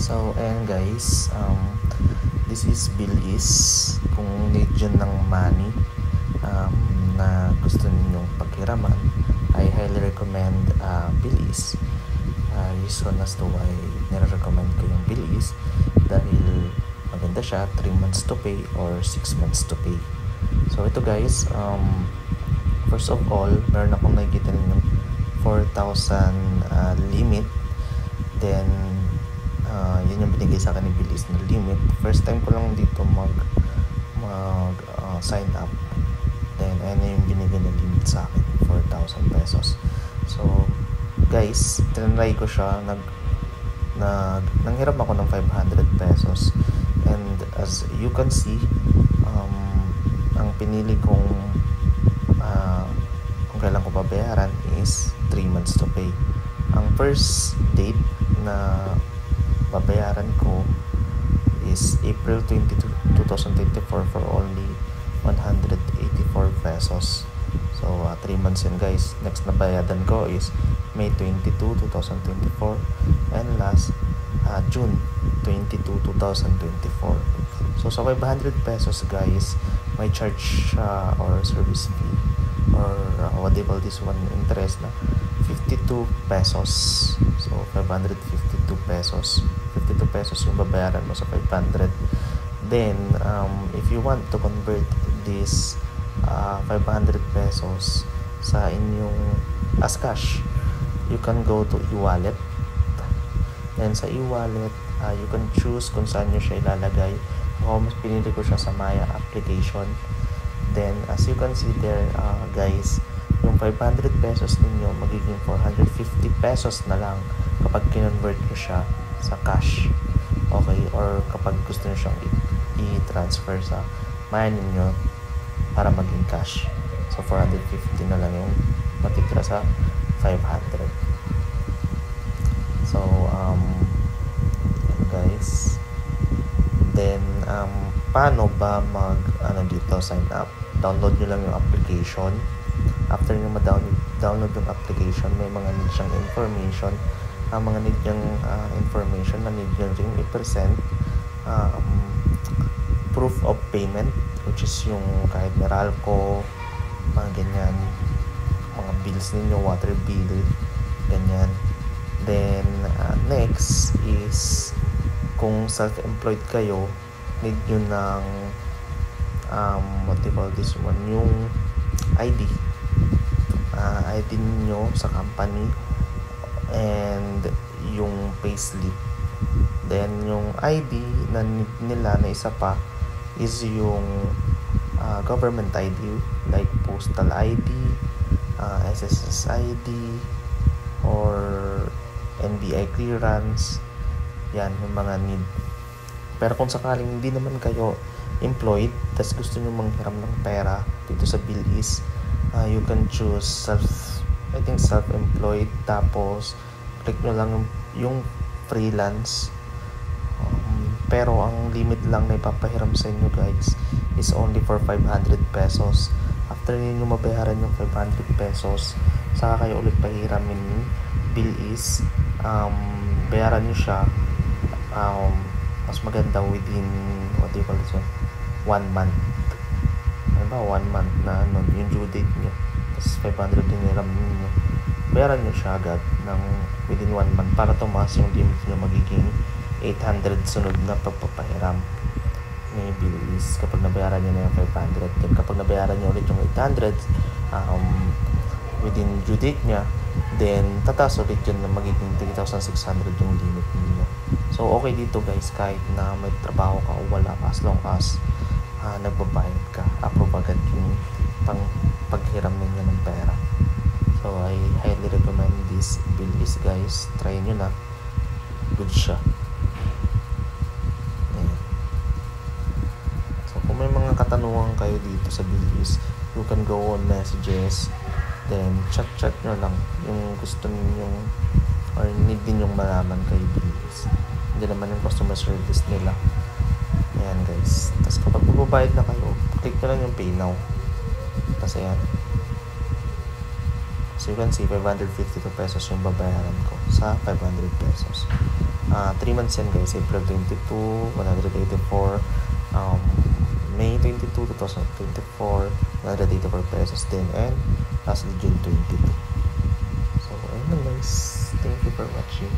So, ayan guys, this is Bilis. Kung need yun ng money na gusto ninyong paghiraman, I highly recommend Bilis. Reason as to why nire-recommend ko yung Bilis dahil maganda siya, 3 months to pay or 6 months to pay. So, ito guys, first of all, meron akong nakikita ninyong 4,000 limit. Then, yun yung binigay sa akin ni Bilis na limit. First time ko lang dito sign up. Then, ayun yung binigay na limit sa akin, 4,000 pesos. So, guys, tinry ko siya. Nanghiram ako ng 500 pesos. And as you can see, ang pinili kong kung kailan ko babayaran is 3 months to pay. Ang first date na babayaran ko is April 22, 2024 for only 184 pesos. So, 3 months yun guys. Next na bayadan ko is May 22, 2024 and last June 22, 2024. So, sa 500 pesos guys, may charge or service fee or what they call this one, interest na 52 pesos. So, 552 pesos. 52 pesos yung babayaran mo sa 500. Then, if you want to convert this 500 pesos sa inyong as cash, you can go to e-wallet. Then, sa e-wallet, you can choose kung saan nyo siya ilalagay. Ako, mas pinili ko siya sa Maya application. Then, as you can see there, guys, yung 500 pesos ninyo magiging 450 pesos na lang kapag kinonvert nyo siya sa cash. Okay? Or kapag gusto nyo siyang i-transfer sa Maya ninyo para maging cash. So, 450 na lang yung matitira sa 500. So, guys, then, paano ba dito sign up? Download nyo lang yung application. After nyo ma-download yung application, may mga need siyang information. Ang mga need yung information na need nyo rin i-present proof of payment, which is yung kahit Meralco, mga ganyan, mga bills ninyo, water bill, ganyan. Then, next is kung self-employed kayo, need nyo ng what do you call this one, yung ID niyo sa company and yung payslip. Then yung ID na nila na isa pa is yung government ID like postal ID, SSS ID or NBI clearance. Yan yung mga need. Pero kung sakaling hindi naman kayo employed, tas gusto nyo manghiram ng pera dito sa Bilis, you can choose self-employed, tapos click nyo lang yung freelance. Pero ang limit lang na ipapahiram sa inyo guys is only for 500 pesos. After ninyo mabayaran yung 500 pesos, saka kayo ulit pahiramin ni Bilis. Bayaran nyo siya mas maganda within what do you call this one, 1 month. Ano ba, 1 month na yung due date nyo, tapos 500 din niram nyo, bayaran nyo siya agad ng within 1 month para tumaas yung limit nyo, magiging 800 sunod na pagpapahiram ni Bilis kapag nabayaran nyo na yung 500. Then kapag nabayaran nyo ulit yung 800 within due date nya, then tataas ulit yun na magiging 3,600 yung limit niyo. So okay dito guys, kahit na may trabaho ka o wala ka, as long as nagbabayad ka, approve agad yung paghiram ninyo ng pera. So I highly recommend this Bilis guys. Try nyo na, good siya. So kung may mga katanungan kayo dito sa Bilis, you can go on messages, then chat nyo lang yung gusto ninyong or need ninyong malaman kay Bilis. Hindi naman yung customer service nila. Ayan guys. Tapos kapag magbabayad na kayo, click nyo lang yung pay now. Tapos ayan. So you can see 552 pesos yung babayaran ko. sa 500 pesos. 3 months yan guys, April 22, 184, May 22, 2024, 184 pesos din, and lastly June 22. So ayun lang guys, thank you for watching.